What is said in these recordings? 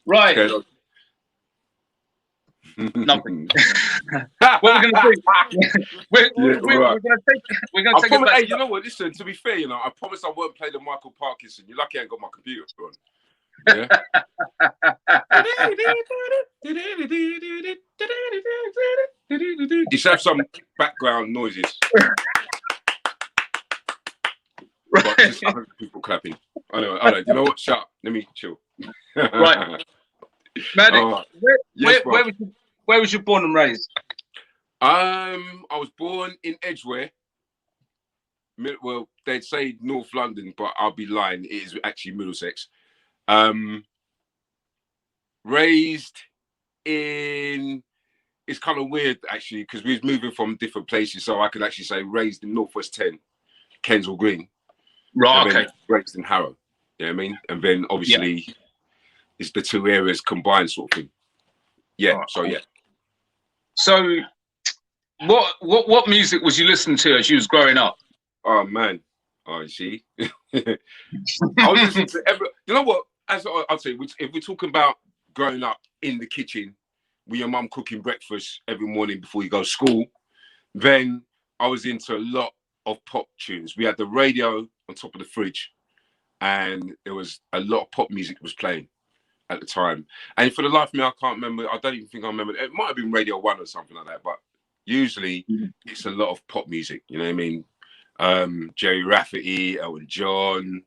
Right. Nothing. What we're gonna do? We're gonna take it back. Hey, you know what? Listen, to be fair, you know, I promise I won't play the Michael Parkinson. You're lucky I ain't got my computer on. Yeah. You should have some background noises. Right. Just people clapping. I know. You know what? Shut up. Let me chill. Right. Maddex, where was you born and raised? I was born in Edgware. Well, they'd say North London, but I'll be lying. It is actually Middlesex. Raised in, it's kind of weird actually, because we was moving from different places, so I could actually say raised in Northwest 10, Kensal Green. Right, okay. Raised in Harrow. You know what I mean? And then obviously it's the two areas combined sort of thing. Yeah, right. So yeah. So what music was you listening to as you was growing up? Oh man. Oh, you see. I was listening to you know what? As I'd say, if we're talking about growing up in the kitchen with your mum cooking breakfast every morning before you go to school, then I was into a lot of pop tunes. We had the radio on top of the fridge, and there was a lot of pop music was playing at the time. And for the life of me, I can't remember. I don't even think I remember. It might have been Radio 1 or something like that, but usually it's a lot of pop music. You know what I mean? Jerry Rafferty, Elton John,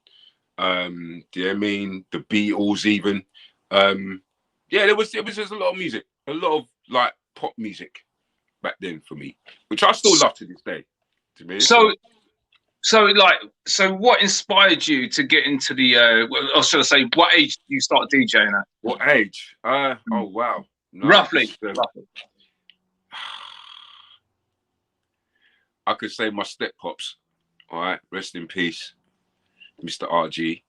do you know what I mean? The Beatles even. Yeah, it was just a lot of music, a lot of like pop music back then for me, which I still love to this day. To me, so what inspired you to get into the or should I say, what age did you start DJing at? What age? Oh wow. No, roughly. I could say my step pops. All right, rest in peace, Mr. RG.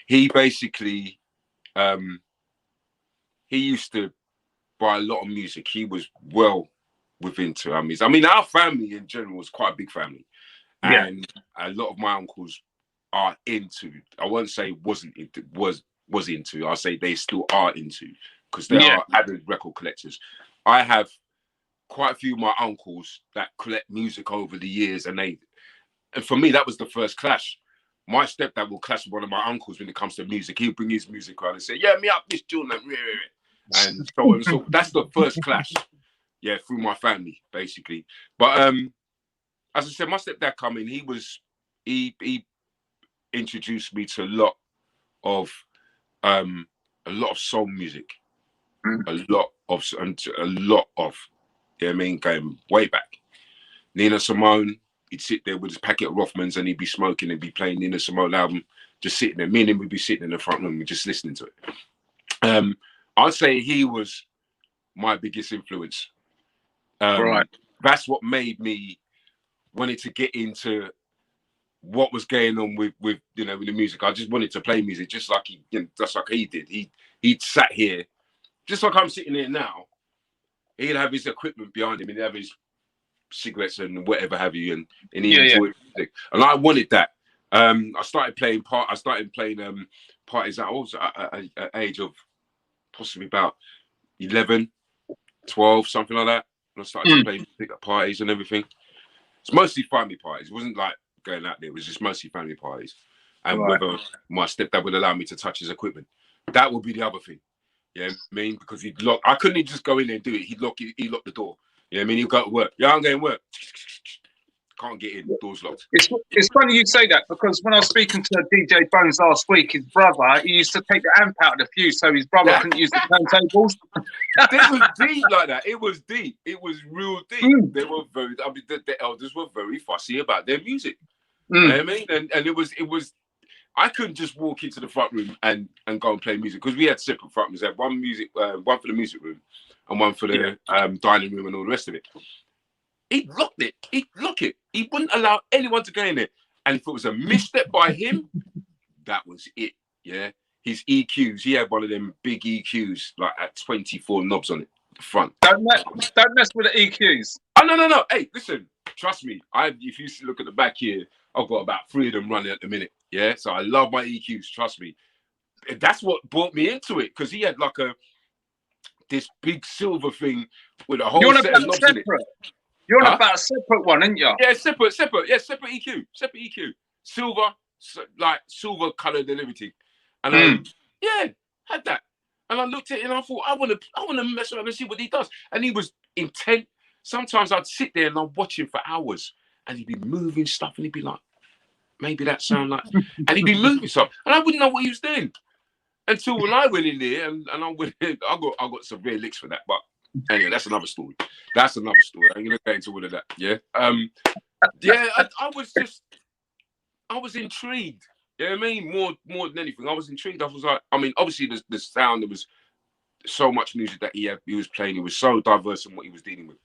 He basically he used to buy a lot of music. He was well within to our music. I mean, our family in general was quite a big family. And a lot of my uncles are into, I won't say wasn't into, was into, I'll say they still are into, because they are avid record collectors. I have quite a few of my uncles that collect music over the years, and for me, that was the first clash. My stepdad will clash with one of my uncles when it comes to music. He'll bring his music around and say, yeah, me up this tune, and so on. So that's the first clash, through my family, basically. But as I said, my stepdad coming, he introduced me to a lot of soul music, a lot of, you know what I mean, going way back. Nina Simone, he'd sit there with his packet of Rothmans and he'd be smoking and be playing Nina Simone album, just sitting there. Me and him would be sitting in the front room and just listening to it. I'd say he was my biggest influence. Right. That's what made me wanted to get into what was going on with you know, with the music. I just wanted to play music just like he did. He'd sat here just like I'm sitting here now. He'd have his equipment behind him and he'd have his cigarettes and whatever have you, and he enjoyed music. And I wanted that. I started playing parties. I was at an age of possibly about 11, 12, something like that. And I started to play music at parties and everything. It's mostly family parties. It wasn't like going out there. It was just mostly family parties. And whether my stepdad would allow me to touch his equipment, that would be the other thing. You know what I mean? Because he'd lock. I couldn't just go in there and do it. He'd lock the door. You know what I mean? He'd go to work. Yeah, I'm going to work. Can't get in. Door's locked. It's funny you say that, because when I was speaking to DJ Bones last week, his brother, he used to take the amp out of the fuse so his brother couldn't use the turntables. It was deep like that. It was deep. It was real deep. They were very. I mean, the elders were very fussy about their music. You know what I mean? And it was. I couldn't just walk into the front room and go and play music, because we had separate front rooms. We had one for the music room and one for the dining room and all the rest of it. He'd lock it. He wouldn't allow anyone to go in there. And if it was a misstep by him, that was it. Yeah. His EQs, he had one of them big EQs, like at 24 knobs on it, the front. Don't mess with the EQs. Oh, no. Hey, listen, trust me. If you look at the back here, I've got about 3 of them running at the minute. Yeah. So I love my EQs, trust me. that's what brought me into it, because he had like this big silver thing with a whole set of knobs in it. You're on about a separate one, ain't you? Yeah, separate. Yeah, separate EQ. Silver, like silver coloured and everything. And yeah, had that. And I looked at it and I thought, I want to mess around and see what he does. And he was intent. Sometimes I'd sit there and I'd watch him for hours, and he'd be moving stuff, and he'd be like, maybe that sound like, and he'd be moving stuff, and I wouldn't know what he was doing until when I went in there and I went in, I got severe licks for that. But anyway, that's another story. I ain't gonna get into all of that. Yeah. Yeah, I was intrigued. You know what I mean? More than anything, I was intrigued. I was like, I mean, obviously the sound, there was so much music that he was playing. It was so diverse in what he was dealing with.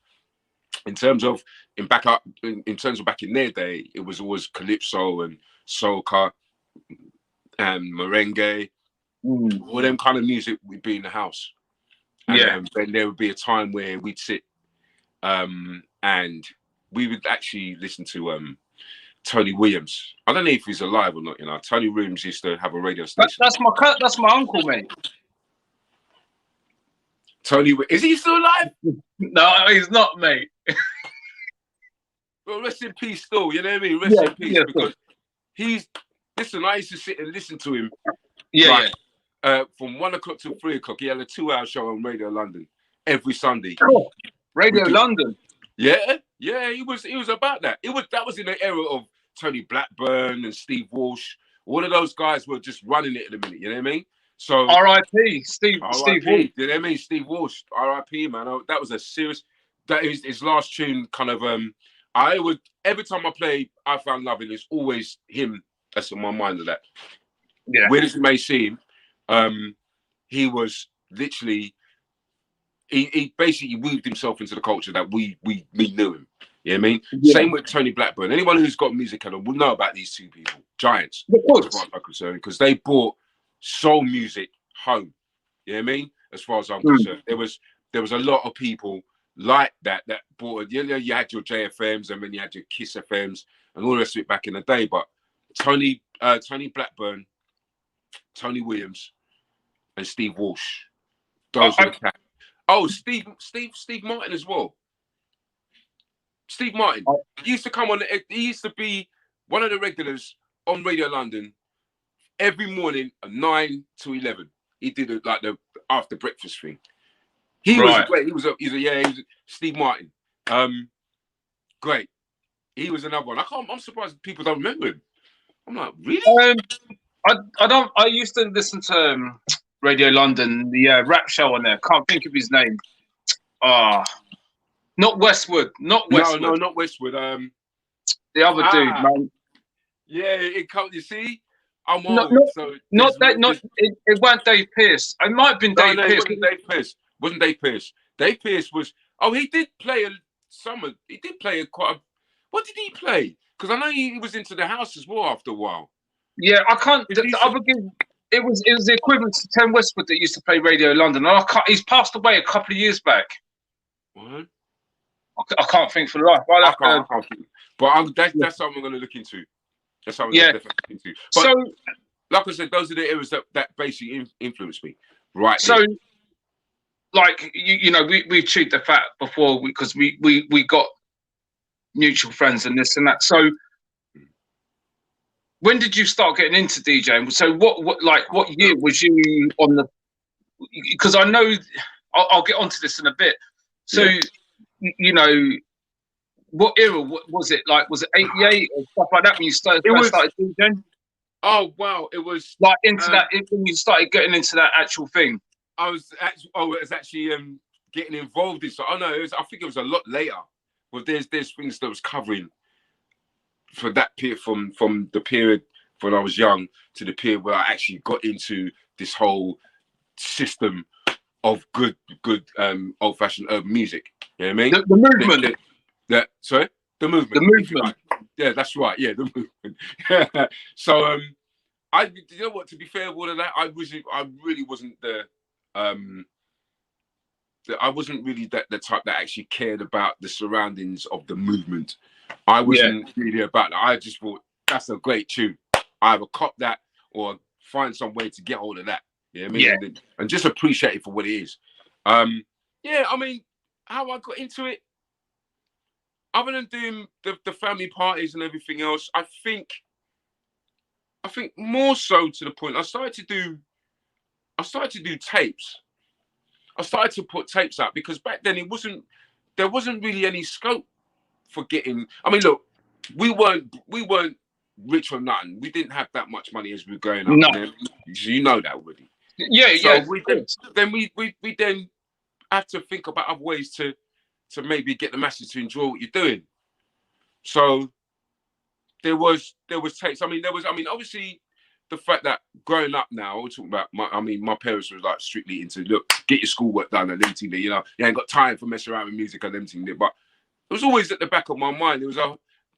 In terms of back in their day, it was always calypso and soca and merengue. All them kind of music would be in the house. And then there would be a time where we'd sit and we would actually listen to Tony Williams. I don't know if he's alive or not. You know, Tony Williams used to have a radio station. That's my uncle, mate. Tony, is he still alive? No, he's not, mate. Well, rest in peace, still. You know what I mean? Rest in peace, because he's. Listen, I used to sit and listen to him. From 1 o'clock to 3 o'clock, he had a 2-hour show on Radio London every Sunday. Oh, Radio London. Yeah, he was about that. That was in the era of Tony Blackburn and Steve Walsh. All of those guys were just running it in a minute. You know what I mean? So R.I.P. Steve Walsh. You know what I mean? Steve Walsh. R.I.P. Man. That was a serious. That is his last tune. Kind of. Every time I play I Found Love, it's always him that's in my mind of that. Yeah. Weird as it may seem, he was literally. He basically weaved himself into the culture that we knew him. You know what I mean? Yeah. Same with Tony Blackburn. Anyone who's got music and will know about these two people, giants, as far as I'm concerned, because they brought soul music home. You know what I mean? As far as I'm concerned, there was a lot of people like that brought it. You know, you had your JFMs and then you had your Kiss FMs and all the rest of it back in the day. But Tony Blackburn, Tony Williams, and Steve Walsh. Those were the cats. Oh, Steve Martin as well. Steve Martin. He used to come on. He used to be one of the regulars on Radio London every morning at 9 to 11. He did like the after breakfast thing. He was great. He was Steve Martin. Great. He was another one. I'm surprised people don't remember him. I'm like, really? I used to listen to Radio London, the rap show on there. Can't think of his name. Not Westwood. Not Westwood. No, not Westwood. The other dude, man. Yeah, it can't. You see, I'm old. It weren't Dave Pearce. It might have been Dave Pearce. Wasn't Dave Pearce? Dave Pearce was. Oh, he did play He did play quite a. What did he play? Because I know he was into the house as well after a while. Yeah, I can't. It was the equivalent to Tim Westwood that used to play Radio London. He's passed away a couple of years back. What? I can't think for life. I can't think. But that's something I'm going to look into. That's something I'm definitely look into. But so, like I said, those are the areas that basically influenced me. Right. So, like you know, we chewed the fat before because we got mutual friends and this and that. So, when did you start getting into DJing? So, what year was you on the? Because I know I'll get onto this in a bit. So, you know, what era was it? Like, was it 88 or stuff like that when you started DJing? Oh wow, it was like into that when you started getting into that actual thing. I was actually getting involved in. So I think it was a lot later. But there's things that was covering for that period from the period when I was young to the period where I actually got into this whole system of good old-fashioned urban music. You know what I mean? The movement. The movement. The movement. Yeah, that's right. Yeah, the movement. So you know what? To be fair, with all of that, I really wasn't I wasn't really the type that actually cared about the surroundings of the movement. I wasn't really about that. I just thought that's a great tune. I either cop that or find some way to get hold of that. You know what I mean? Yeah. And just appreciate it for what it is. Yeah, I mean, how I got into it, other than doing the family parties and everything else, I think more so to the point I started to do tapes. I started to put tapes out because back then there wasn't really any scope for getting. I mean, look, we weren't rich or nothing. We didn't have that much money as we were growing up. No. You know that already. Yeah, so yeah. we then have to think about other ways to maybe get the masses to enjoy what you're doing. So there was tapes. I mean, obviously the fact that growing up now, we're talking about my parents were like strictly into, look, get your schoolwork done and everything. You know, you ain't got time for messing around with music and everything. But it was always at the back of my mind.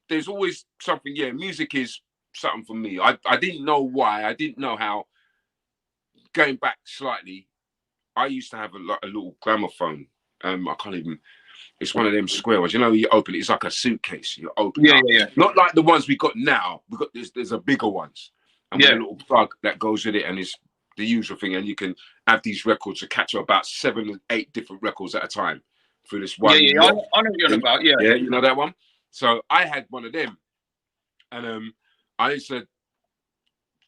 There's always something. Yeah, music is something for me. I didn't know why. I didn't know how. Going back slightly, I used to have a little gramophone. I can't even. It's one of them square ones. You know, you open it. It's like a suitcase. You open it up. Yeah. Not like the ones we got now. There's a bigger ones. And with a little plug that goes with it, and it's the usual thing. And you can have these records to catch about 7 or 8 different records at a time through this one. Yeah. I know what you're on about. Yeah. Yeah, you know that one. So I had one of them, and I used to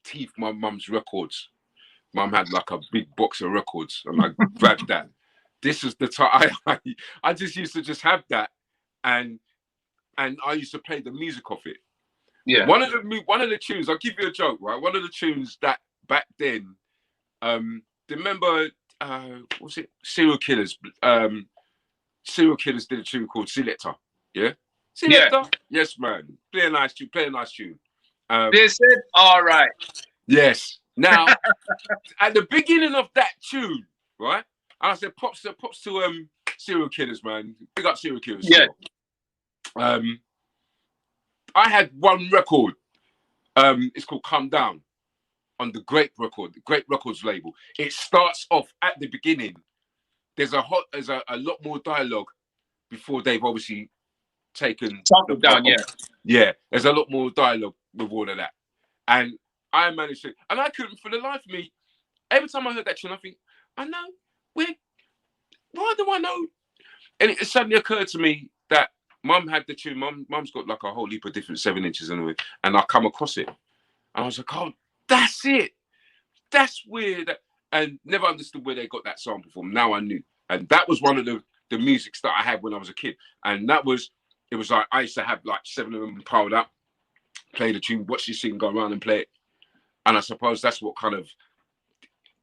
teeth my mum's records. Mum had like a big box of records, and I grabbed that. This is the time I just used to just have that, and I used to play the music off it. Yeah. One of the tunes, I'll give you a joke, right? One of the tunes that back then, remember, what's it? Serial Killers. Serial Killers did a tune called Selector. Yeah? Selector? Yeah. Yes, man. Play a nice tune. They said, all right. Yes. Now, at the beginning of that tune, right? And I said, props to Serial Killers, man. Big up Serial Killers. Yeah. I had one record. It's called Come Down on the Great Records label. It starts off at the beginning. There's a lot more dialogue before they've obviously taken down. Yeah. There's a lot more dialogue with all of that, and I managed to, and I couldn't for the life of me. Every time I heard that tune, I think, I know why do I know? And it suddenly occurred to me that Mum had the tune. Mum's got like a whole heap of different 7-inches and I come across it, and I was like, oh, that's it. That's weird. And never understood where they got that sample from. Now I knew, and that was one of the musics that I had when I was a kid, and it was like I used to have like 7 of them piled up, play the tune, watch this thing go around and play it, and I suppose that's what kind of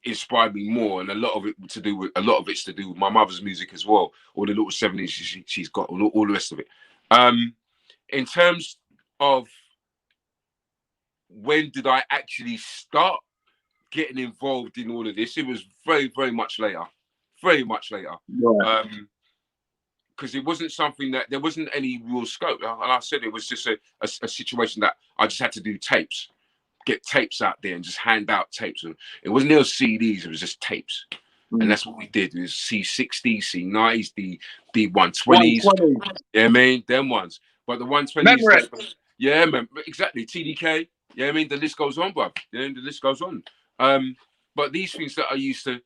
inspired me more, and a lot of it's to do with my mother's music as well, all the little 7-inches she's got, all the rest of it. In terms of when did I actually start getting involved in all of this, it was very, very much later. Right. Because it wasn't something that there wasn't any real scope. And I said it was just a situation that I just had to do tapes. Get tapes out there and just hand out tapes. And it wasn't no CDs, it was just tapes. And that's what we did. It was C60s, C90s, the 120s. Yeah, I mean, them ones. But the 120s, yeah, man, exactly. TDK. Yeah, I mean, the list goes on, bro. Yeah, the list goes on. But these things that I used to,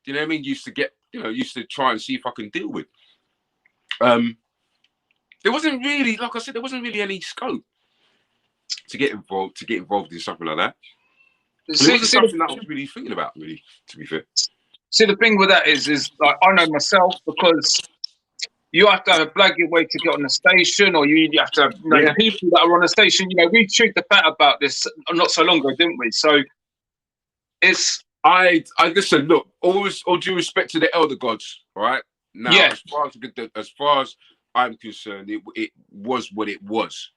you know what I mean, used to try and see if I can deal with. There wasn't really, like I said, there wasn't really any scope to get involved in something like that. It wasn't something that I was really thinking about, really, to be fair. See, the thing with that is like, I know myself, because you have to have a blagging way to get on the station, or you have to know people that are on the station. You know, we chewed the fat about this not so long ago, didn't we? So it's... I listen, look, always all due respect to the elder gods, all right? Now, as far as I'm concerned, it was what it was.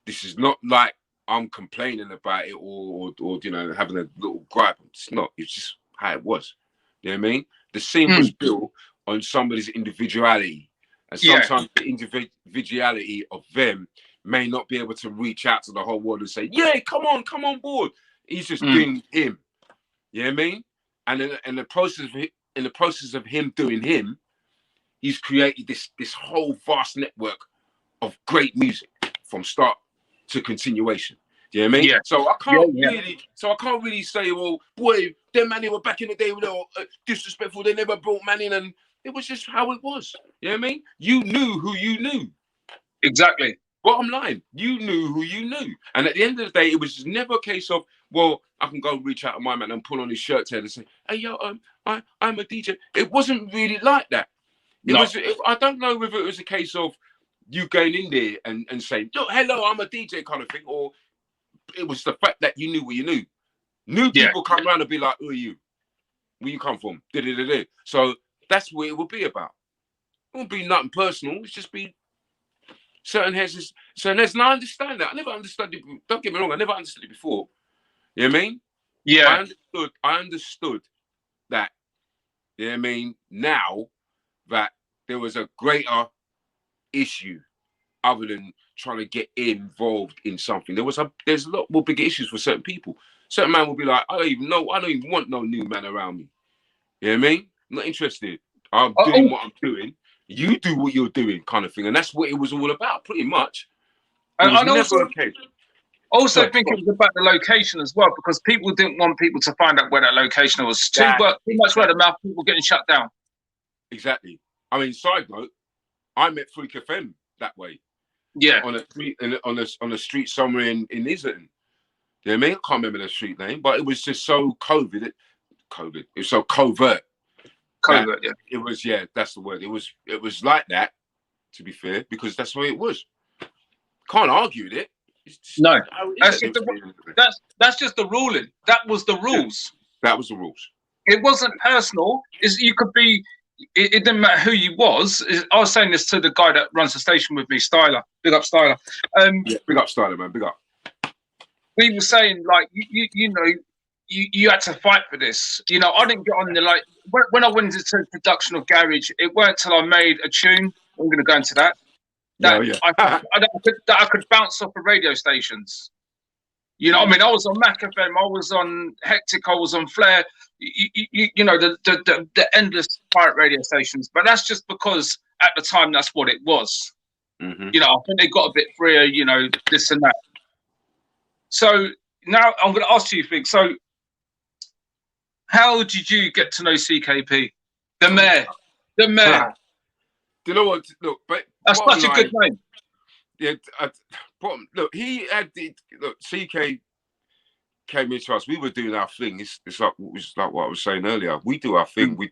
This is not like I'm complaining about it or you know, having a little gripe. It's not. It's just how it was. You know what I mean? The scene was built on somebody's individuality, and sometimes the individuality of them may not be able to reach out to the whole world and say, "Yeah, come on board." He's just doing him. You know what I mean? And in the process of him doing him, he's created this whole vast network of great music from start to continuation. Do you know what I mean? Yeah. So I can't really say, well, boy, them man were back in the day, they were disrespectful. They never brought man in, and it was just how it was. You know what I mean? You knew who you knew. Exactly. Bottom line, you knew who you knew. And at the end of the day, it was never a case of, well, I can go reach out to my man and pull on his shirt tail and say, hey, yo, I'm a DJ. It wasn't really like that. I don't know whether it was a case of you going in there and saying, look, hello, I'm a DJ kind of thing, or it was the fact that you knew what you knew. New people come around and be like, who are you? Where you come from? Da-da-da-da. So that's what it would be about. It won't be nothing personal. It's just be certain heads. And I understand that. I never understood it. Don't get me wrong. I never understood it before. You know what I mean? Yeah. I understood that. You know what I mean? Now that there was a greater issue other than trying to get involved in something. There's a lot more bigger issues for certain people. Certain man will be like, I don't even want no new man around me. You know what I mean? I'm not interested. I'm doing what I'm doing. You do what you're doing, kind of thing. And that's what it was all about, pretty much. It was never okay. Also, think it was about the location as well, because people didn't want people to find out where that location was. Too much word of mouth, people getting shut down. Exactly. I mean, side note, I met Freak FM that way. Yeah. On a street somewhere in Islington. You know what I mean? I can't remember the street name, but it was just so COVID. It was so covert. Covert, yeah. It was, that's the word. It was like that, to be fair, because that's the way it was. Can't argue with it. No, that's just the ruling. That was the rules. Yeah, that was the rules. It wasn't personal. You could be. It didn't matter who you was. I was saying this to the guy that runs the station with me, Styler. Big up, Styler. Big up, Styler, man. Big up. We were saying, like, you had to fight for this. You know, I didn't get on there. Like, when I went into production of Garage, it weren't until I made a tune. I'm going to go into that. I could bounce off of radio stations. You know what I mean? I was on Mac FM, I was on Hectic, I was on Flair, you know, the endless pirate radio stations. But that's just because at the time that's what it was. Mm-hmm. You know, I think they got a bit freer, you know, this and that. So now I'm going to ask you, Fig. So how did you get to know CKP? The mayor. The mayor. Do you know what? Look, but that's such a good name. Yeah, look, he had CK came into us. We were doing our thing. It's like what I was saying earlier. We do our thing. We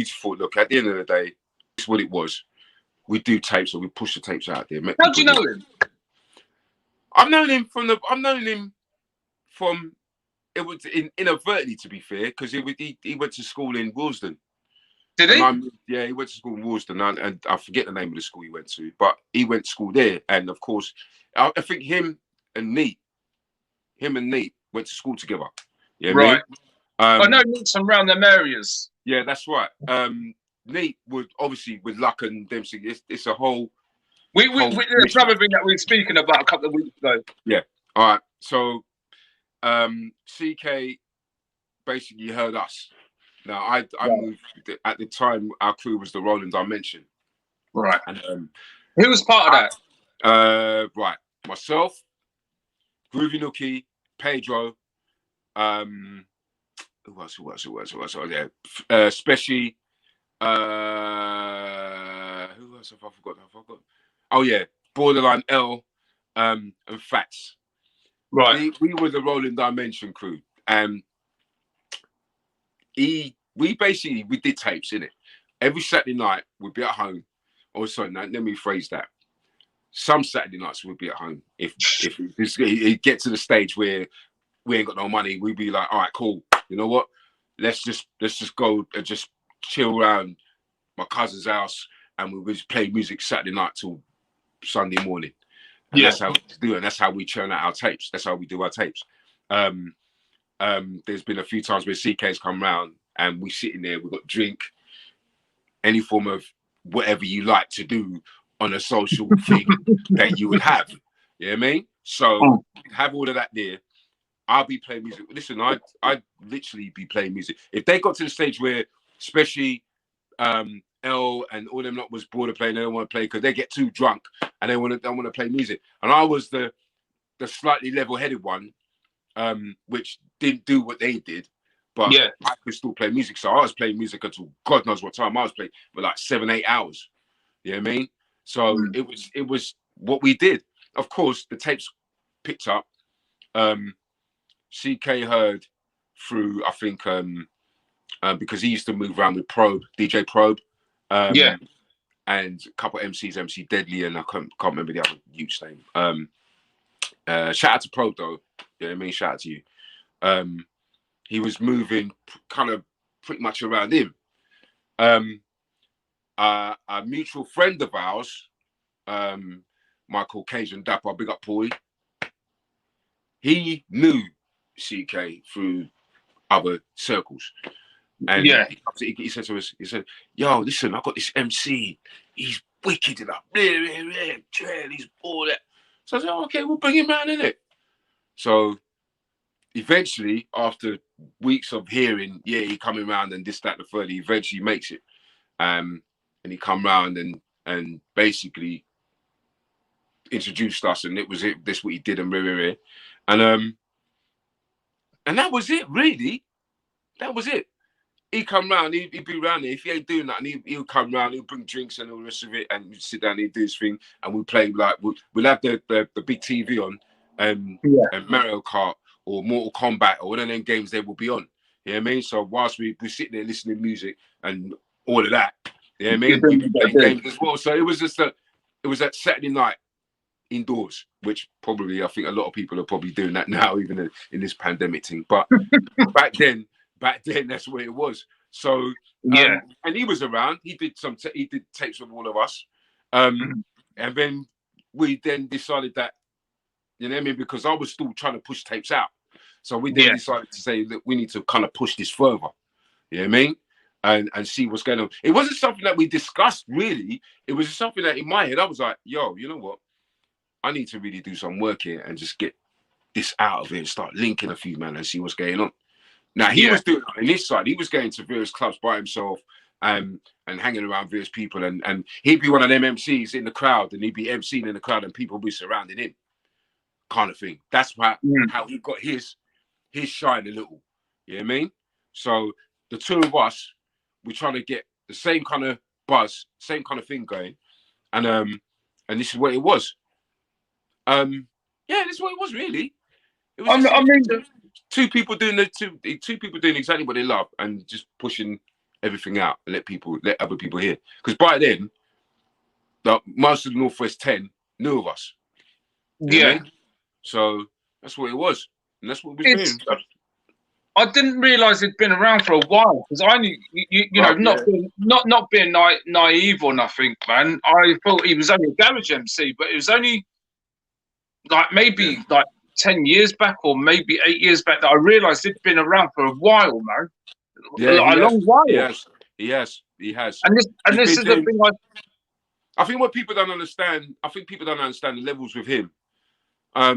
thought, look, at the end of the day, it's what it was. We do tapes, so we push the tapes out there. How do you know him? I've known him from. It was inadvertently, to be fair, because he went to school in Willesden. Did he? Yeah, he went to school in Willesden, and I forget the name of the school he went to, but he went to school there. And of course, I think him and Neat went to school together. Yeah, right. I know Neat's from around them areas. Yeah, that's right. Neat would obviously with Luck and Dempsey. It's a whole. There's another thing that we were speaking about a couple of weeks ago. Yeah. All right. So, CK basically heard us. Now, I moved at the time. Our crew was the Rolling Dimension, right? And who was part of that? Right, myself, Groovy Nookie, Pedro. Who else? Yeah, Specie. Who else have I forgotten? Oh yeah, Borderline L, and Fats. Right. We were the Rolling Dimension crew, and we did tapes, innit? Every Saturday night we'd be at home. Oh, sorry, no, let me phrase that. Some Saturday nights we'd be at home. If it get to the stage where we ain't got no money, we'd be like, all right, cool. You know what? Let's just go and just chill around my cousin's house, and we would just play music Saturday night till Sunday morning. And that's how we do it. And that's how we churn out our tapes. That's how we do our tapes. There's been a few times where CK's come round and we sit in there, we've got drink, any form of whatever you like to do on a social thing that you would have. You know what I mean? So have all of that there. I'll be playing music. Listen, I'd literally be playing music. If they got to the stage where, especially L and all them lot was bored of playing, they don't want to play because they get too drunk and they want to play music. And I was the the slightly level-headed one, which didn't do what they did, but I could still play music. So I was playing music until God knows what time. I was playing for like 7-8 hours. You know what I mean? So it was what we did. Of course, the tapes picked up. CK heard through, I think, because he used to move around with Probe, DJ Probe, and a couple of MCs, MC Deadly, and I can't remember the other youth's name. Shout out to Probe though. You know what I mean? Shout out to you. He was moving kind of pretty much around him. A mutual friend of ours, Michael Cajun Dapper, big up Paulie. He knew CK through other circles. And he said to us, he said, yo, listen, I got this MC. He's wicked enough. He's all that. So I said, oh, okay, we'll bring him round, innit? So eventually, after weeks of hearing, he coming round and this, that, the third, he eventually makes it. And he come round and basically introduced us, and it was it. That's what he did, and that was it, really. That was it. He come round, he'd be round there. If he ain't doing that, and he'll come round, he'll bring drinks and all the rest of it, and we'd sit down, he'd do his thing, and we'll play, like, we'll have the big TV on, and Mario Kart or Mortal Kombat or one of them games they will be on. You know what I mean? So whilst we sit there listening to music and all of that, you know what I mean? We'd be playing games as well. So it was just it was that Saturday night indoors, which probably I think a lot of people are probably doing that now, even in this pandemic thing. But back then, that's what it was. So and he was around. He did he did tapes with all of us, and then we then decided that, you know what I mean, because I was still trying to push tapes out. So we then decided to say that we need to kind of push this further. You know what I mean? And see what's going on. It wasn't something that we discussed really. It was something that in my head I was like, yo, you know what? I need to really do some work here and just get this out of it and start linking a few man and see what's going on. Now he was doing on his side. He was going to various clubs by himself and hanging around various people, and he'd be one of them MCs in the crowd, and he'd be MCing in the crowd and people would be surrounding him, kind of thing. That's how he got his shine a little. You know what I mean? So the two of us, we're trying to get the same kind of buzz, same kind of thing going, and this is what it was. This is what it was really. It was two people doing exactly what they love and just pushing everything out and let other people hear. Because by then, most of the Northwest 10 knew of us. You know what I mean? So that's what it was, and that's what we were doing. I didn't realise it'd been around for a while, because I knew, not being naive or nothing, man. I thought he was only a garage MC, but it was only like maybe like 10 years back or maybe 8 years back that I realised it'd been around for a while, man. A long while. He has. And this is the thing I think what people don't understand, the levels with him. I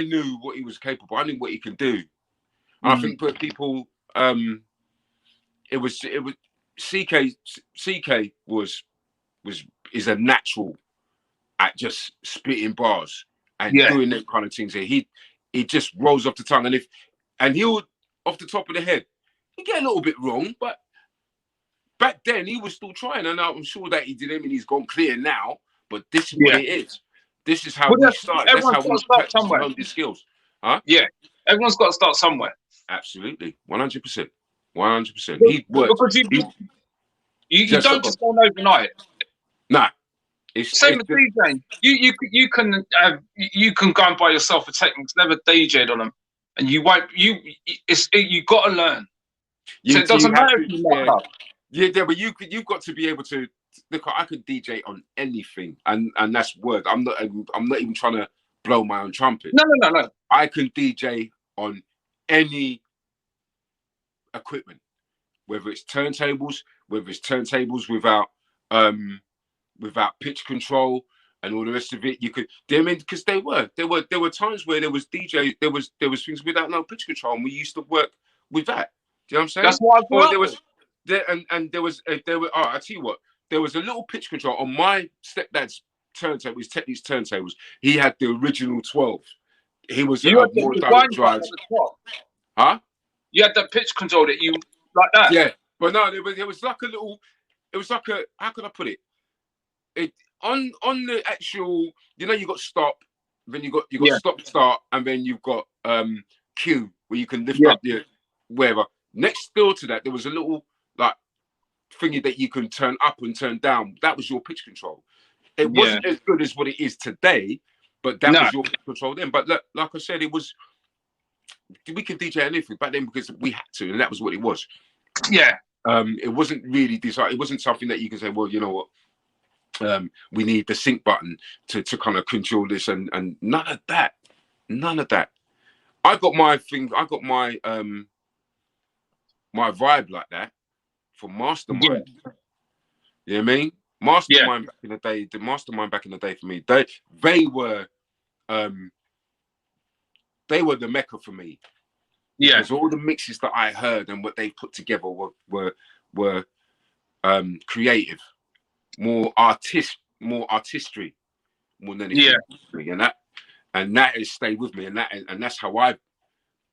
knew what he was capable. I knew what he could do. And I think for people, it was CK is a natural at just spitting bars and doing that kind of things. He just rolls off the tongue, and he'll off the top of the head, he get a little bit wrong, but back then he was still trying, and I'm sure that he did him, and he's gone clear now. But this is what it is. This is how we started. That's how we practice these skills. Huh? Yeah, everyone's got to start somewhere. Absolutely, 100%. He worked. Because you don't just go overnight. Nah. Same with DJing. You can go and buy yourself a Technics, never DJ'd on them, and you won't. You got to learn. So it doesn't matter if you muck up. But you've got to be able to look. I could DJ on anything, and that's word. I'm not even trying to blow my own trumpet. No. I can DJ on any equipment, whether it's turntables without pitch control and all the rest of it. You could, because there were times where there was DJ, there was things without no pitch control, and we used to work with that. Do you know what I'm saying? That's why I there was. I tell you what, there was a little pitch control on my stepdad's turntable, his Technics turntables, he had the original 12. He was You had more the direct wind button drives. at the top. Huh? You had that pitch control that you like that. Yeah, but no, it was like a little. It was like a, how can I put it? It on the actual. You know, you got stop, then you got stop start, and then you've got Q where you can lift up your wherever. Next door to that, there was a little like thingy that you can turn up and turn down. That was your pitch control. It wasn't as good as what it is today, but that was your pitch control then. But look, like I said, it was. We could DJ anything back then because we had to, and that was what it was. Yeah. It wasn't really decided. It wasn't something that you can say, well, you know what, we need the sync button to kind of control this, and none of that. None of that. I got my thing. I got my my vibe like that for Mastermind. Yeah. You know what I mean? Mastermind back in the day. The Mastermind back in the day for me. They were the mecca for me. Yeah. Because all the mixes that I heard and what they put together were creative, more artistry, more than anything. Yeah. And that has stayed with me, and that's how I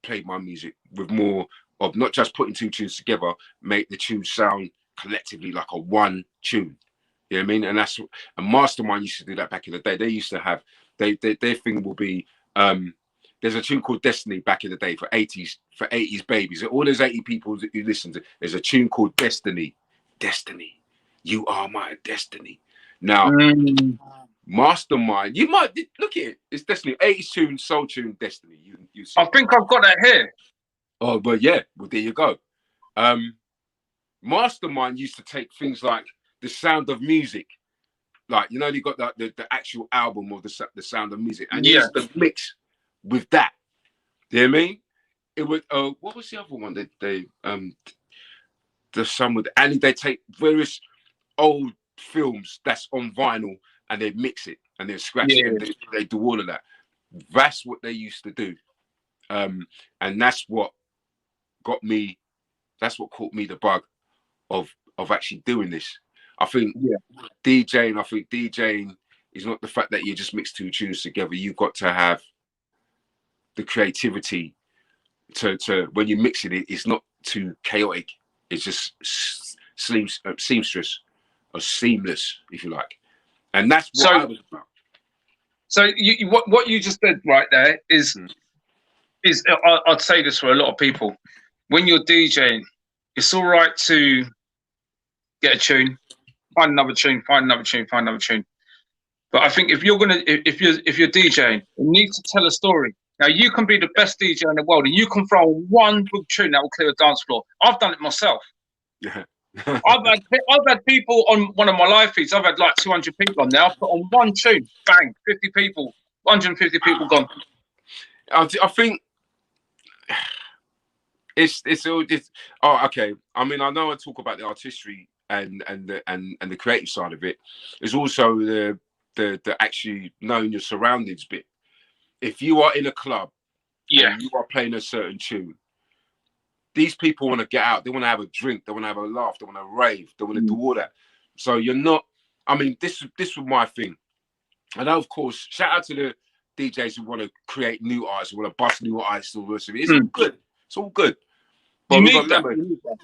played my music, with more of not just putting two tunes together, make the tune sound collectively like a one tune. You know what I mean? And Mastermind used to do that back in the day. They used to have their thing will be there's a tune called Destiny back in the day for 80s babies. All those 80 people that you listen to, there's a tune called Destiny. Destiny. You are my destiny. Now, Mastermind, you might look at it. It's Destiny. 80s tune, soul tune, Destiny. You see. I think I've got that here. Oh, but yeah, well, there you go. Mastermind used to take things like The Sound of Music. Like, you know, you got the actual album of the Sound of Music. And used to mix with that. Do you know what I mean? It would what was the other one that they the song with, and they take various old films that's on vinyl and they mix it and they scratch it and they do all of that. That's what they used to do. And that's what caught me the bug of actually doing this. I think DJing is not the fact that you just mix two tunes together. You've got to have the creativity to when you mix it's not too chaotic. It's just seamstress or seamless, if you like. And that's what I was about. So what you just did right there is I'd say this for a lot of people. When you're DJing, it's all right to get a tune, find another tune, find another tune, find another tune. But I think if you're DJing, you need to tell a story. Now, you can be the best DJ in the world and you can throw one good tune that will clear a dance floor. I've done it myself. I've had people on one of my live feeds. I've had like 200 people on there. I've put on one tune, bang, 50 people, 150 people gone. I think it's all this. Oh, okay. I mean, I know I talk about the artistry and the creative side of it. There's also the actually knowing your surroundings bit. If you are in a club and you are playing a certain tune, these people want to get out. They want to have a drink. They want to have a laugh. They want to rave. They want to do all that. So you're not. I mean, this was my thing. And of course, shout out to the DJs who want to create new artists, who want to bust new artists. All this. It's all good. It's all good. But you need that.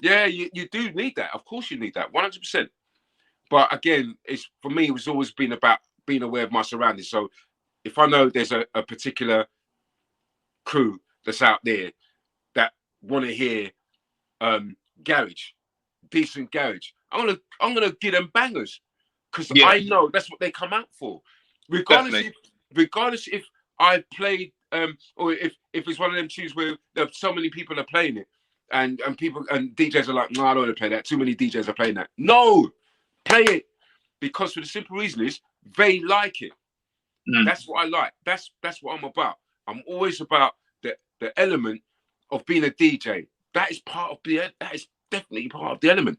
Yeah, you do need that. Of course, you need that. 100%. But again, for me, it was always been about being aware of my surroundings. So if I know there's a particular crew that's out there that want to hear garage, decent garage, I'm gonna give them bangers because I know that's what they come out for. Regardless if I played or if it's one of them tunes where so many people are playing it and people and DJs are like, no, I don't want to play that. Too many DJs are playing that. No, play it, because for the simple reason is they like it. That's what I like. That's what I'm about. I'm always about the element of being a DJ. That is definitely part of the element.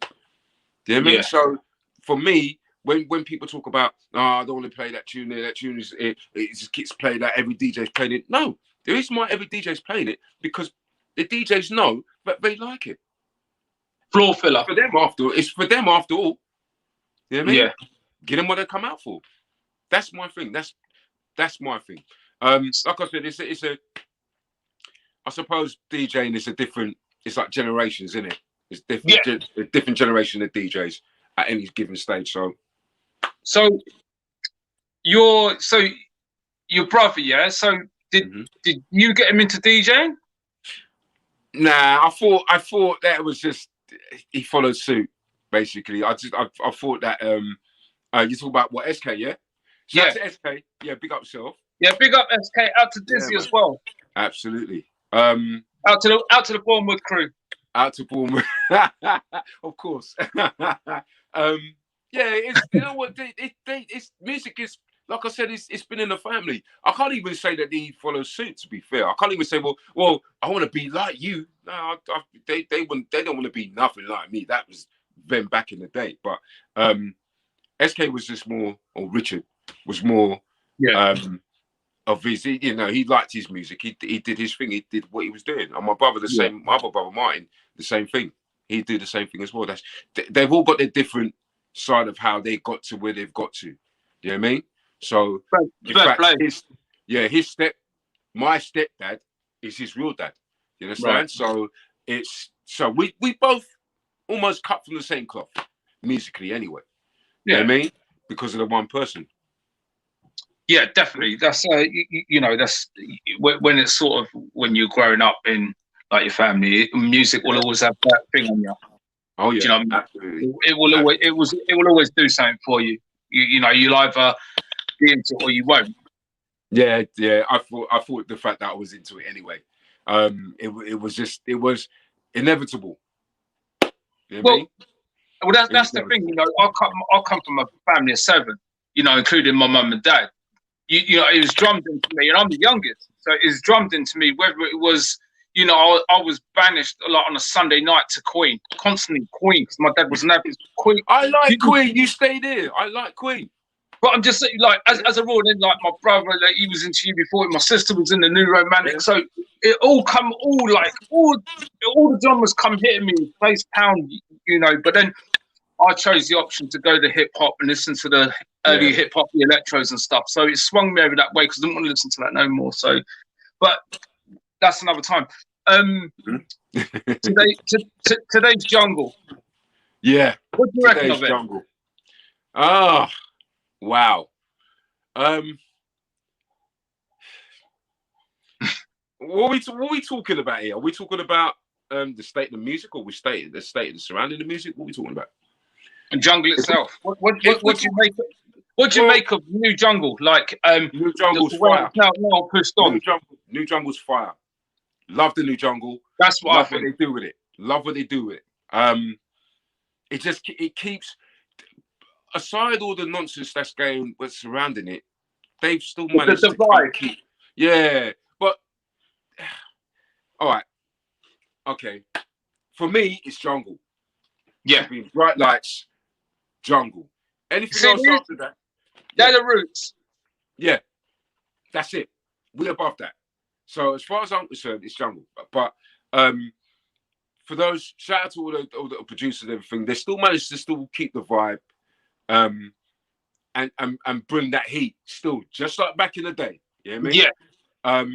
Do you know what I mean? So for me, when people talk about, I don't want to play that tune there, that tune it just gets played out, every DJ's playing it. No, the reason why every DJ's playing it, because the DJs know that they like it. Floor filler. It's for them after all. You know what I mean? Yeah. Get them what they come out for. That's my thing. That's my thing. Like I said, it's a. I suppose DJing is a different. It's like generations, isn't it? It's different. Yeah. A different generation of DJs at any given stage. So your brother, yeah. So did you get him into DJing? Nah, I thought that was just he followed suit. Basically, I thought that you talk about what SK, yeah? Shout out to SK, yeah, big up yourself. Yeah, big up SK, out to Dizzy as well. Absolutely. Out to the Bournemouth crew. Out to Bournemouth, of course. Yeah, it's, you know what? It's music is, like I said, it's been in the family. I can't even say that he follows suit. To be fair, I can't even say, well, I want to be like you. No, they don't want to be nothing like me. That was them back in the day. But SK was just more, or Richard was more. Yeah. Of his, you know, he liked his music. He did his thing. He did what he was doing. And my brother, the same. My other brother Martin, the same thing. He'd do the same thing as well. They've all got their different side of how they got to where they've got to. You know what I mean? So, in fact, my stepdad is his real dad. You understand? Right. So we both almost cut from the same cloth, musically anyway. You know what I mean? Because of the one person. Yeah, definitely. That's you know, that's when it's sort of when you're growing up in like your family, music will always have that thing on you. Oh yeah, do you know what I mean? Absolutely. It will always do something for you. You know, you'll either be into it or you won't. Yeah. I thought the fact that I was into it anyway. It was inevitable. You know what I mean? Well, that's the thing. You know, I come from a family of 7. You know, including my mum and dad. You know, it was drummed into me, and I'm the youngest, so it was drummed into me. Whether it was, you know, I was banished a lot on a Sunday night to Queen, constantly Queen, because my dad was an avid Queen. I like Queen. You stayed here. I like Queen. But I'm just like, as a rule, then like my brother, like he was into UB40, my sister was in the New Romantic, so it all the drummers come hitting me, face pound, you know. But then I chose the option to go to hip hop and listen to the early hip hop, the electros and stuff. So it swung me over that way because I didn't want to listen to that no more. So, but that's another time. Today's jungle. Yeah. What do you reckon of it? Jungle. Oh, wow. What are we talking about here? Are we talking about the state of the music, or the state of the surrounding the music? What are we talking about? And jungle itself. What do you make? What do you make of New Jungle? Like New Jungle's fire. Now pushed on. New Jungle's fire. Love the New Jungle. That's what Love I think. what they do with it. Love what they do with it. It keeps, aside all the nonsense that's going what's surrounding it, they've still managed to keep. Yeah, but all right, okay. For me, it's jungle. Yeah, bright lights. Jungle. Anything else after that? They're the roots. Yeah, that's it. We're above that. So as far as I'm concerned, it's jungle. But for those, shout out to all the producers and everything. They still managed to still keep the vibe, and bring that heat still, just like back in the day. You know what I mean? Yeah.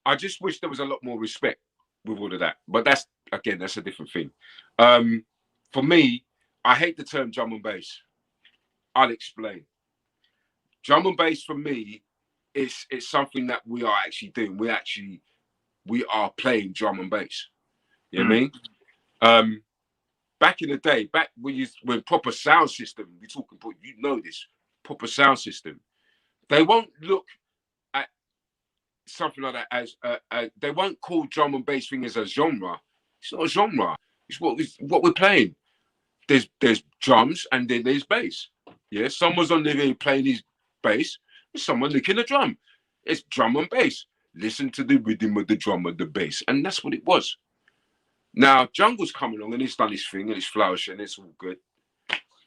I just wish there was a lot more respect with all of that. But that's a different thing. For me, I hate the term drum and bass. I'll explain. Drum and bass for me, it's something that we are actually doing. We are playing drum and bass. You know what I mean? Back in the day, when proper sound system, we're talking, you know this, proper sound system, they won't look at something like that as they won't call drum and bass thing as a genre. It's not a genre. It's what we're playing. There's drums and then there's bass. Yeah, someone's on there playing his bass, and someone licking the drum. It's drum and bass. Listen to the rhythm of the drum and the bass, and that's what it was. Now jungle's coming along and it's done his thing and it's flourishing. It's all good,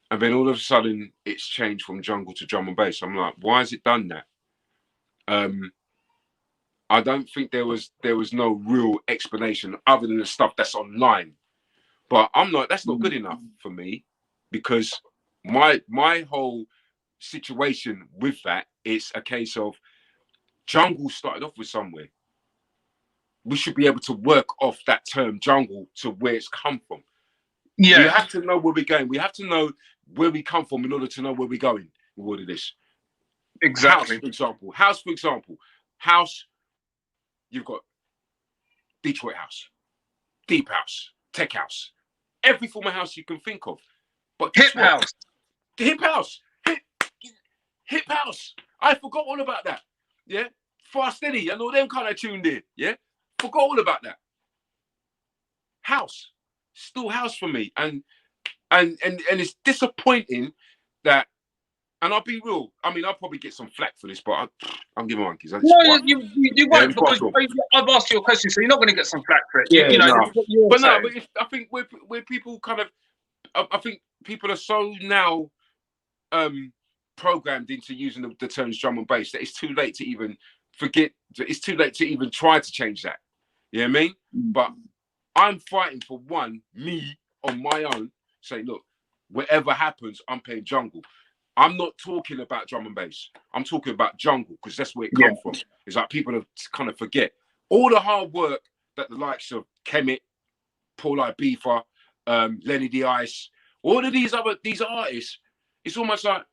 and then all of a sudden it's changed from jungle to drum and bass. I'm like, why has it done that? I don't think there was no real explanation other than the stuff that's online. But I'm not. That's not good enough for me, because my whole situation with that, it's a case of jungle started off with somewhere. We should be able to work off that term jungle to where it's come from. Yeah. We have to know where we're going. We have to know where we come from in order to know where we're going with all of this. Exactly. House, for example. House, you've got Detroit house, deep house, tech house, every form of house you can think of. But hip house. Hip house. Hip house. I forgot all about that. Yeah. Fast Steady and all them kind of tuned in. Yeah. Forgot all about that. House. Still house for me. And it's disappointing that, and I'll be real, I mean, I'll probably get some flack for this, but I'm giving monkeys. No, you won't, because I've asked you a question, so you're not going to get some flack for it. Yeah, you know, no. But I think we're people kind of, I think people are so now programmed into using the terms drum and bass that it's too late to even it's too late to even try to change that. You know what I mean? But I'm fighting for me on my own, say, look, whatever happens, I'm playing jungle. I'm not talking about drum and bass. I'm talking about jungle, because that's where it comes from. It's like people have kind of forget all the hard work that the likes of Kemet, Paul Ibiza, Lenny the Ice, all of these artists, it's almost like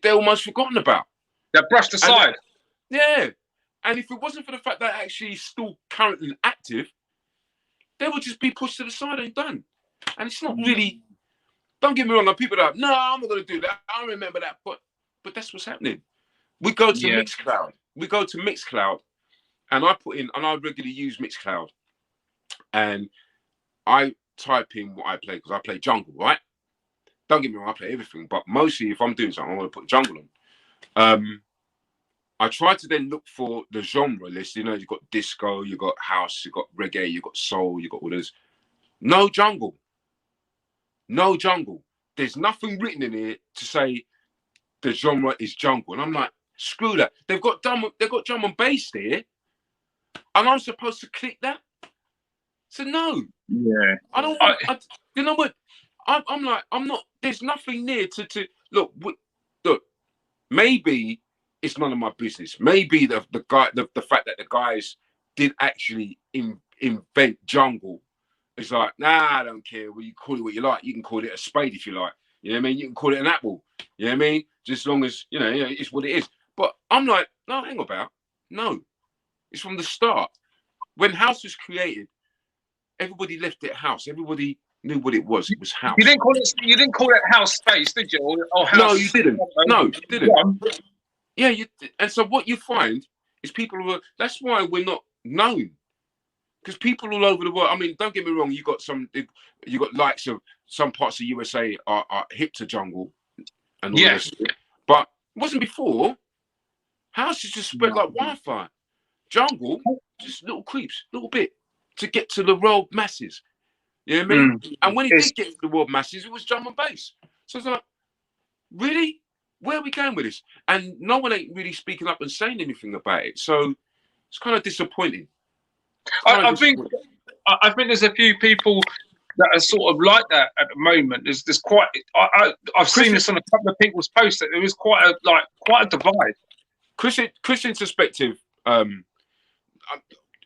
they're almost forgotten about. They're brushed aside. And if it wasn't for the fact that actually still currently active, they would just be pushed to the side and done. And it's not really, don't get me wrong, people are like, no, I'm not going to do that. I remember that. But that's what's happening. We go to Mixcloud. And I regularly use Mixcloud. And I type in what I play, because I play jungle, right? Don't get me wrong, I play everything, but mostly if I'm doing something, I want to put jungle on. I try to then look for the genre list. You know, you've got disco, you've got house, you've got reggae, you've got soul, you've got all this. No jungle. No jungle. There's nothing written in here to say the genre is jungle. And I'm like, screw that. They've got drum and bass there, and I'm supposed to click that? So no. Yeah. I don't want, you know what? I'm like, I'm not, there's nothing there to look, maybe it's none of my business. Maybe the fact that the guys did actually invent jungle is like, nah, I don't care. Well, you call it what you like. You can call it a spade if you like. You know what I mean? You can call it an apple. You know what I mean? Just as long as, you know, it's what it is. But I'm like, no, hang about. No. It's from the start. When house was created, everybody left it house. Everybody knew what it was. It was house. You didn't call it house space, did you? Or house? No, you didn't. No, you didn't. Yeah, you. And so what you find is that's why we're not known. Because people all over the world, I mean, don't get me wrong, you got likes of some parts of USA are hip to jungle and all this. But it wasn't before. House is just spread like wildfire. Jungle, just little creeps, little bit to get to the world masses. You know what I mean? And when it did get to the world masses, it was drum and bass. So it's like, really? Where are we going with this? And no one ain't really speaking up and saying anything about it. So it's kind of disappointing. I think there's a few people that are sort of like that at the moment. There's quite. I've seen this on a couple of people's posts that there was quite a divide. Christian's perspective.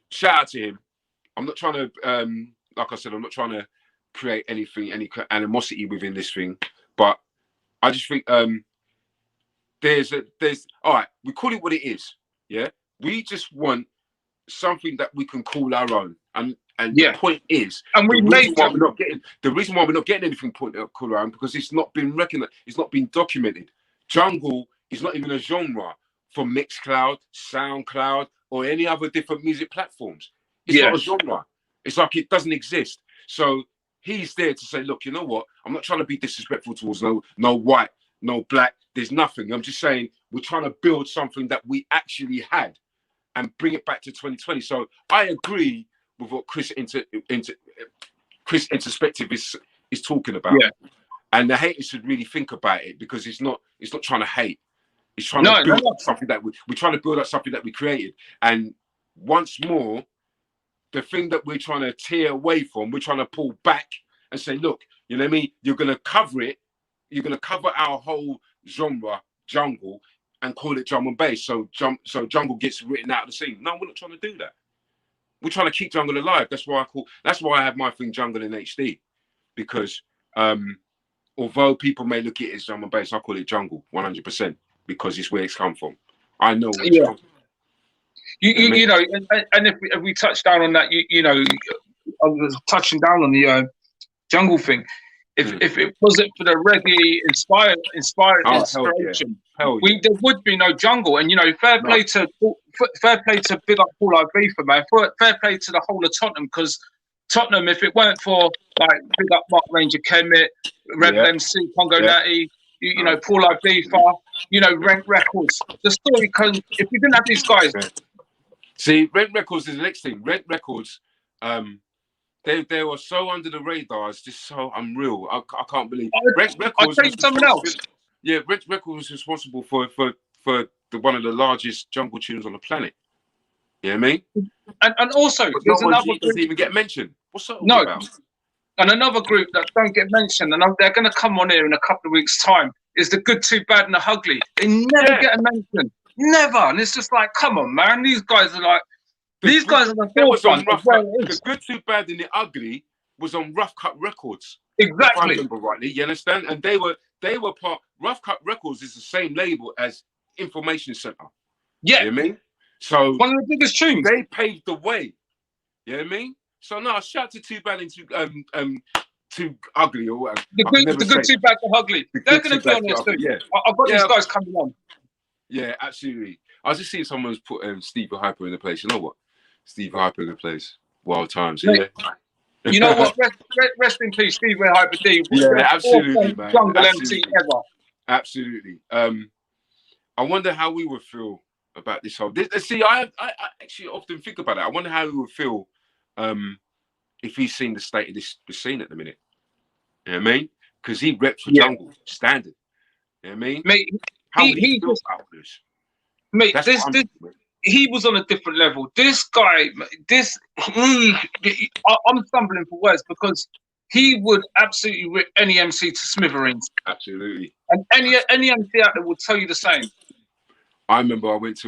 Shout out to him. I'm not trying to, like I said, I'm not trying to create any animosity within this thing, but I just think there's all right. We call it what it is. Yeah, we just want something that we can call our own, and the point is, and the reason why we're not getting anything called our own, because it's not been recognized, it's not been documented. Jungle is not even a genre for Mixcloud, SoundCloud, or any other different music platforms. It's not a genre. It's like it doesn't exist. So he's there to say, look, you know what? I'm not trying to be disrespectful towards no white, no black. There's nothing. I'm just saying we're trying to build something that we actually had and bring it back to 2020. So I agree with what Chris Introspective is talking about. Yeah. And the haters should really think about it, because it's not trying to hate. It's trying to build up something that we're trying to build up something that we created. And once more, the thing that we're trying to tear away from, we're trying to pull back and say, look, you know what I mean? You're going to cover it. You're going to cover our whole genre jungle and call it drum and bass. So jungle gets written out of the scene. No, we're not trying to do that. We're trying to keep jungle alive. That's why I have my thing jungle in HD, because although people may look at it as drum and bass, I call it jungle 100% because it's where it's come from. I know where it's come from. You know, and if we touch down on that, you know, I was touching down on the jungle thing. If it wasn't for the reggae inspiration, there would be no jungle. And you know, fair play to big up Paul Ibiza, man. Fair play to the whole of Tottenham, because Tottenham, if it weren't for like big up Mark Ranger Kemet, Rebel MC, Congo Natty, you know, Paul Ibiza, you know, Rent Records, the story can. If you didn't have these guys, see, Rent Records is the next thing. Rent Records, they were so under the radar. It's just so unreal. I can't believe. Rent Records. I'll something else. Yeah, Rent Records was responsible for one of the largest jungle tunes on the planet. You know what I mean? And also, there's another group doesn't even get mentioned. What's that all about? And another group that don't get mentioned, and they're going to come on here in a couple of weeks' time, is the Good, Too Bad, and the Ugly. They never get a mention. Never. And it's just like, come on, man. These guys are like, these guys are the forefront. The Good, Too Bad, and the Ugly was on Rough Cut Records. Exactly. If I remember rightly, you understand? And they were part. Rough Cut Records is the same label as Information Center. Yeah. You know what I mean? So one of the biggest tunes. They paved the way. You know what I mean? So no, shout to Too Bad and Too Ugly or whatever. The Good, Too Bad, the Ugly. They're going to be on this too. Yeah. I've got these guys coming on. Yeah, absolutely. I was just seeing someone's put Steve Hyper in the place. You know what? Steve Hyper in the place. Wild times. Yeah. You know what? Rest in peace, Steve Hyper D. Yeah, absolutely, man. Jungle MC ever. Absolutely. I wonder how we would feel about this whole. See, I actually often think about it. I wonder how we would feel if he's seen the state of this scene at the minute. You know what I mean? Because he reps for jungle standard. You know what I mean? Mate, how would he feel about this? Mate, he was on a different level. This guy, I'm stumbling for words because he would absolutely rip any MC to smithereens. Absolutely. And any MC out there will tell you the same. I remember I was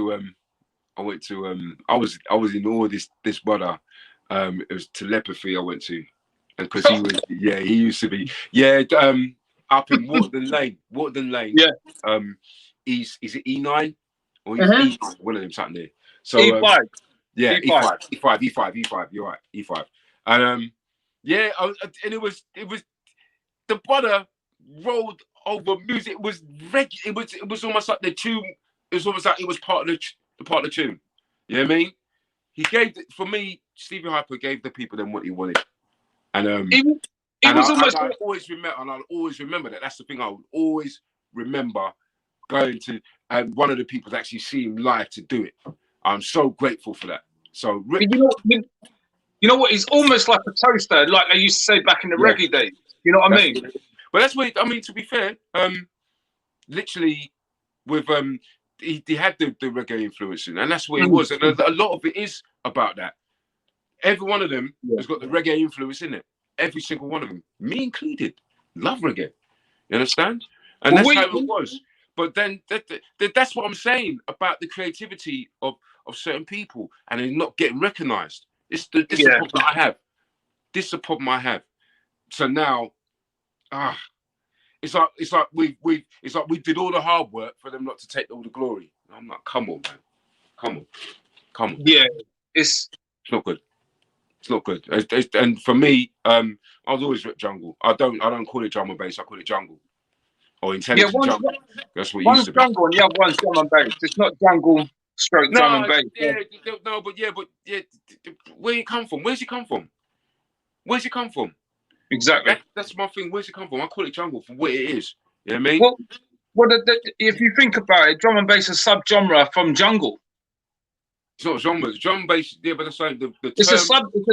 in all this brother. It was Telepathy I went to, and because he used to be up in Waterden Lane. Yeah. Is it E9 or E9? One of them something there. So E5. Yeah, E5. You're right, E5. And and it was the brother rolled over music. It was it was almost like the tune. It was almost like it was part of the tune. You know what I mean? He gave for me. Stevie Hyper gave the people them what he wanted, and I always remember that. That's the thing. I would always remember going to one of the people that actually see him live to do it. I'm so grateful for that. So you know what? He's almost like a toaster, like they used to say back in the reggae days. You know what I mean? But that's what I mean. To be fair, literally with he had the reggae influence, and that's what it was. And a lot of it is about that. Every one of them has got the reggae influence in it. Every single one of them, me included, love reggae. You understand? And that's how it was. But then that's what I'm saying about the creativity of certain people and they're not getting recognised. This is the problem I have. This is the problem I have. So now, it's like we did all the hard work for them not to take all the glory. I'm like, come on, man, come on. Yeah, it's not good. It's not good. And for me, I was always rip jungle. I don't call it drum and bass. I call it jungle or intelligent jungle. That's what it used to be. One's jungle and the other one's drum and bass. It's not jungle stroke drum and bass. But where you come from? Where's it come from? Where's it come from? Exactly. That's my thing. Where's it come from? I call it jungle for what it is. You know what I mean? Well, if you think about it, drum and bass is a sub-genre from jungle. It's not genre. Drum and bass, yeah, but that's like the term. It's a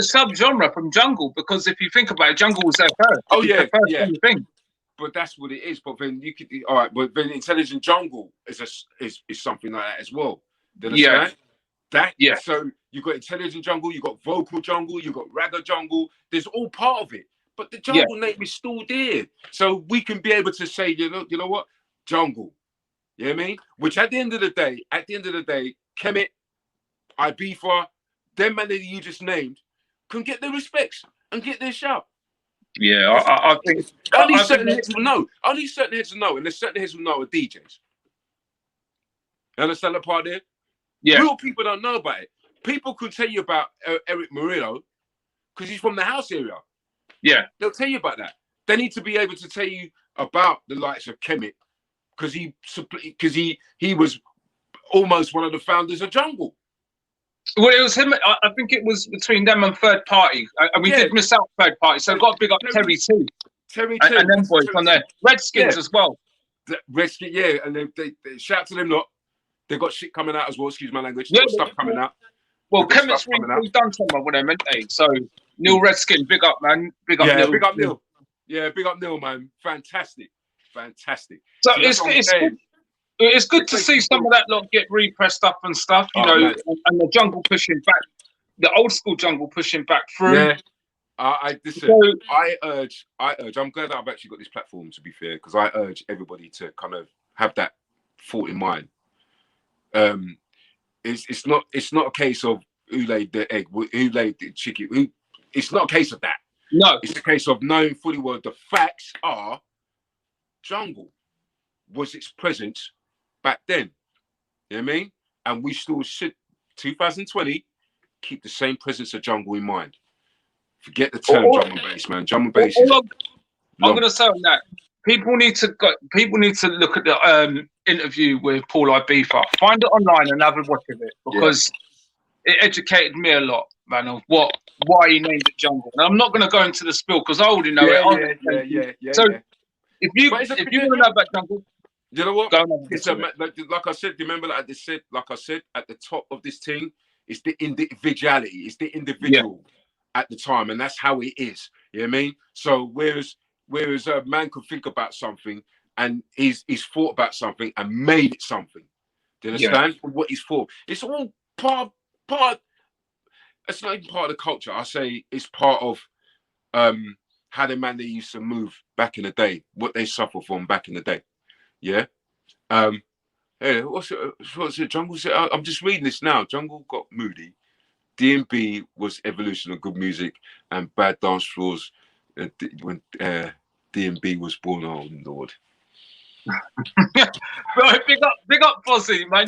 sub-genre from jungle because if you think about it, jungle was their first. Oh yeah, thing. But that's what it is. But then you could, all right. But then intelligent jungle is something like that as well. So you got intelligent jungle, you got vocal jungle, you got ragga jungle. There's all part of it. But the jungle name is still there, so we can be able to say, you know what? jungle. You know what I mean? Which at the end of the day, Kemet, Ibiza, them man that you just named can get their respects and get their shout. Yeah, I think only certain heads will know. Only certain heads will know, and there's certain heads will know are DJs. You understand that part there? Yeah. Real people don't know about it. People could tell you about Eric Murillo because he's from the house area. Yeah. They'll tell you about that. They need to be able to tell you about the likes of Kemet because he was almost one of the founders of Jungle. Well, it was him. I think it was between them and Third Party. And we did miss out Third Party, so I've got to big up Terry too. Terry too. And them boys on there. Redskins as well. Redskins, yeah. And they shout to them lot. They got shit coming out as well, excuse my language. Got stuff coming out. Well, Kemet's really done something with them, haven't they? So, Neil Redskin, big up, man. Big up, Neil. Big up, Neil. Yeah, big up, Neil, man. Fantastic. So it's good to see some of that lot get repressed up and stuff, you know, and the jungle pushing back, the old school jungle pushing back through. Yeah. I urge, I'm glad that I've actually got this platform, to be fair, because I urge everybody to kind of have that thought in mind. It's not a case of who laid the egg, who laid the chicken. It's not a case of that. No, it's a case of knowing fully well the facts are jungle was its presence back then. You know what I mean? And we still should, 2020, keep the same presence of jungle in mind. Forget the term drum and bass, man. Drum and bass. I'm going to say on that. People need to look at the interview with Paul Ibiza. Find it online and have a watch of it because it educated me a lot, man, of why he named it Jungle. And I'm not going to go into the spill because I already know it. So if you want to know about Jungle, you know what? Like I said, remember, like I said, at the top of this thing, it's the individuality. It's the individual at the time, and that's how it is. You know what I mean? So whereas a man could think about something and he's thought about something and made it something. Do you understand what he's for? It's all part. It's not even part of the culture. I say it's part of how the man they used to move back in the day, what they suffer from back in the day. Yeah. Hey, what's it? Jungle said. I'm just reading this now. Jungle got moody. D&B was evolution of good music and bad dance floors when D&B was born. Oh Lord. Right, big up Fozzy, man.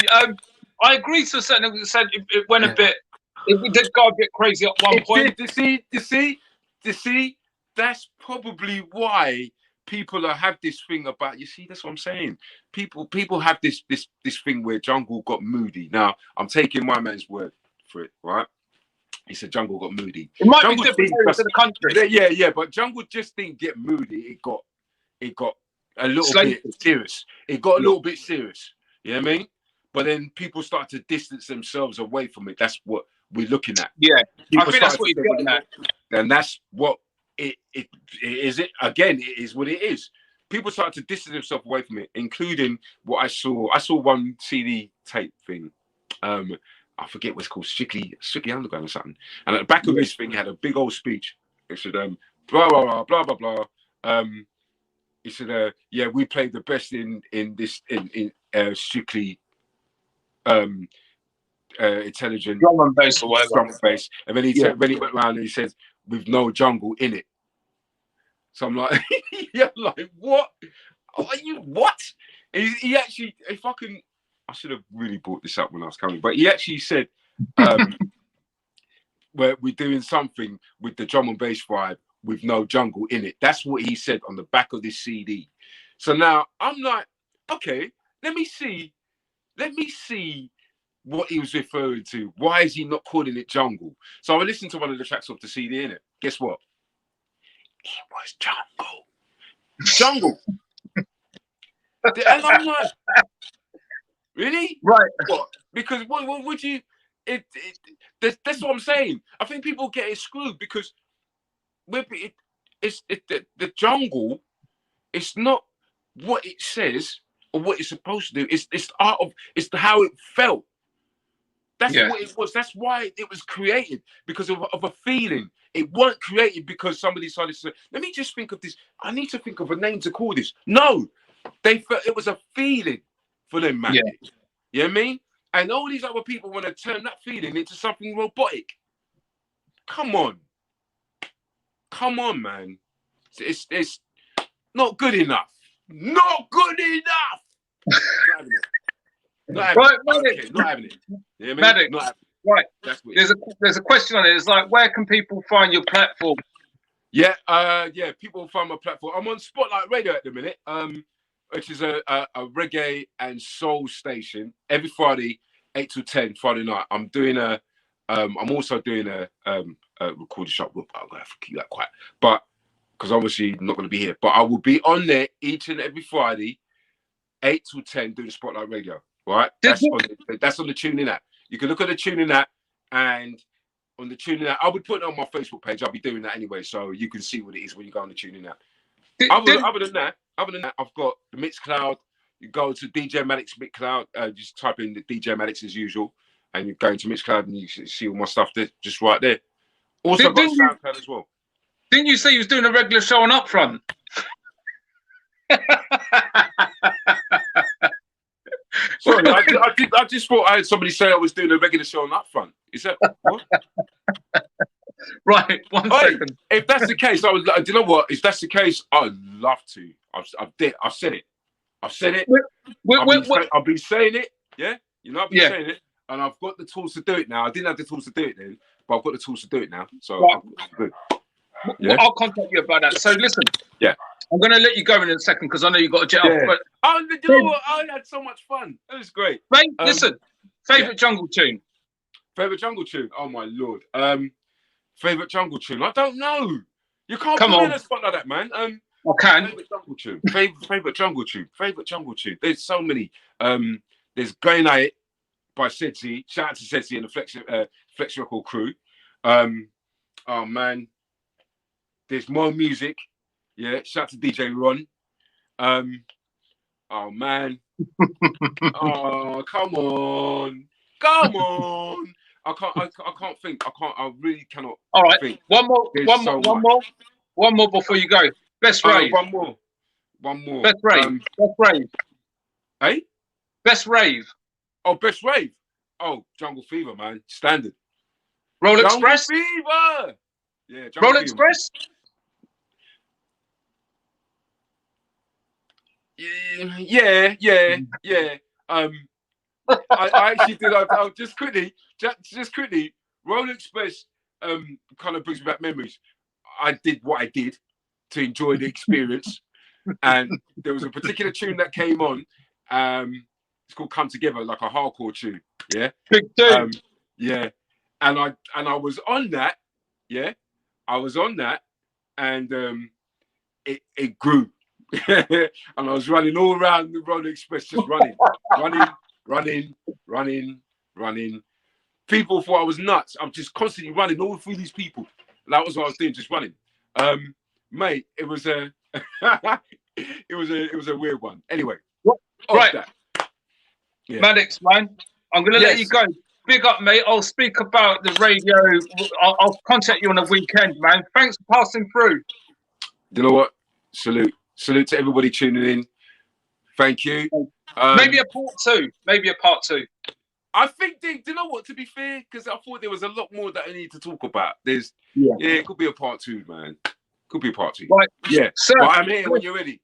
I agree to a certain extent. It went a bit. It did go a bit crazy at one point. You see, that's probably why people have this thing about. You see, that's what I'm saying. People have this thing where Jungle got moody. Now, I'm taking my man's word for it, right? He said Jungle got moody. It might be different areas of the country. Yeah, but Jungle just didn't get moody. It got a little bit serious. It got a little bit serious. You know what I mean? But then people start to distance themselves away from it. That's what we're looking at. Yeah, people I think that's what you're getting at. And that's what it is. It again, it is what it is. People start to distance themselves away from it, including what I saw. I saw one CD tape thing. I forget what it's called, Strictly Underground or something. And at the back of this thing, he had a big old speech. It said, blah, blah, blah, blah, blah, blah. He said, yeah, we played the best in Strictly intelligent drum and bass or whatever. Drum and bass. And then he went around and he said, with no jungle in it. So I'm like, like, what? Are you what? And he actually, I should have really brought this up when I was coming, but he actually said, where we're doing something with the drum and bass vibe with no jungle in it. That's what he said on the back of this CD. So now I'm like, okay, let me see what he was referring to. Why is he not calling it jungle? So I listened to one of the tracks off the CD in it. Guess what? It was jungle. And I'm like, really? Right. What? Because what would you? That's what I'm saying. I think people get it screwed because the jungle. It's not what it says or what it's supposed to do. It's the art of. It's how it felt. That's what it was. That's why it was created, because of a feeling. It wasn't created because somebody decided to say, let me just think of this. I need to think of a name to call this. No. They felt it was a feeling for them, man. Yeah. You know what I mean? And all these other people want to turn that feeling into something robotic. Come on. Come on, man. It's not good enough. Not good enough. Not having it. Not having it. Not having it. You know what I mean? Maddex, not having it. right. That's weird. There's a question on it. It's like, where can people find your platform? Yeah, people find my platform. I'm on Spotlight Radio at the minute, which is a reggae and soul station every Friday, 8 to 10 Friday night. I'm also doing a recording shop. I'm gonna have to keep that quiet, but because obviously I'm not gonna be here. But I will be on there each and every Friday, 8 to 10, doing Spotlight Radio. Right? That's on the TuneIn app. You can look at the TuneIn app, and on the TuneIn app, I would put it on my Facebook page. I'll be doing that anyway, so you can see what it is when you go on the TuneIn app. Other than that, I've got the Mixcloud. You go to DJ Maddex Mixcloud, just type in the DJ Maddex as usual, and you go into Mixcloud and you see all my stuff there, just right there. Also got SoundCloud as well. Didn't you say you was doing a regular show on UPFront? Sorry, I just thought I had somebody say I was doing a regular show on UPFront. Is that what? Right, one second. If that's the case, I would. Do you know what? If that's the case, I'd love to. I've said it. I've said it. I've been saying it. Yeah, you know, I've been saying it, and I've got the tools to do it now. I didn't have the tools to do it then, but I've got the tools to do it now. So right. I'm good. Yeah? Well, I'll contact you about that. So listen. Yeah. I'm going to let you go in a second because I know you've got to jet off. But you know what? I had so much fun. It was great. Listen, favourite jungle tune? Favourite jungle tune? Oh, my Lord. Favourite jungle tune? I don't know. You can't put me in a spot like that, man. I can. Favourite jungle tune? Favourite jungle tune? Favourite jungle tune? There's so many. There's Going At It by Sedzi. Shout out to Sedzi and the Flex Record crew. Oh, man. There's more music. Yeah, shout out to DJ Ron. Oh man. Oh, come on. I can't think. I really cannot. All right. Think. One more before you go. Best rave. One more. Best rave. Best rave. Hey? Best rave. Oh, best rave. Oh, Jungle Fever, man. Standard. Roll Jungle Express. Fever. Yeah, Jungle Roll Fever. Express. Yeah. I actually did. I just quickly. Roll Express kind of brings me back memories. I did what I did to enjoy the experience, and there was a particular tune that came on. It's called "Come Together," like a hardcore tune. Yeah, big tune. Yeah, and I was on that. Yeah, I was on that, and it grew. And I was running all around the Roller Express, just running. People thought I was nuts. I'm just constantly running all through these people. That was what I was doing, just running. Mate, it was a it was a weird one. Anyway, right. Yeah. Maddex, man, I'm gonna let you go. Big up, mate. I'll speak about the radio. I'll contact you on the weekend, man. Thanks for passing through. You know what? Salute to everybody tuning in. Thank you. Maybe a part two. I think, do you know what? To be fair, because I thought there was a lot more that I need to talk about. It could be a part two, man. Could be a part two. Right. Yeah. Sir, but I'm here when you're ready.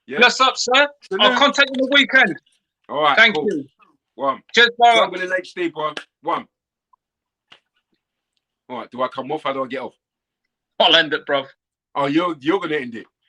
Yeah. Bless up, sir. Salute. I'll contact you on the weekend. All right. Thank you. One. Cheers, bro. Jungle in HD, bro. One. All right. Do I come off? How do I get off? I'll end it, bro. Oh, you're gonna end it.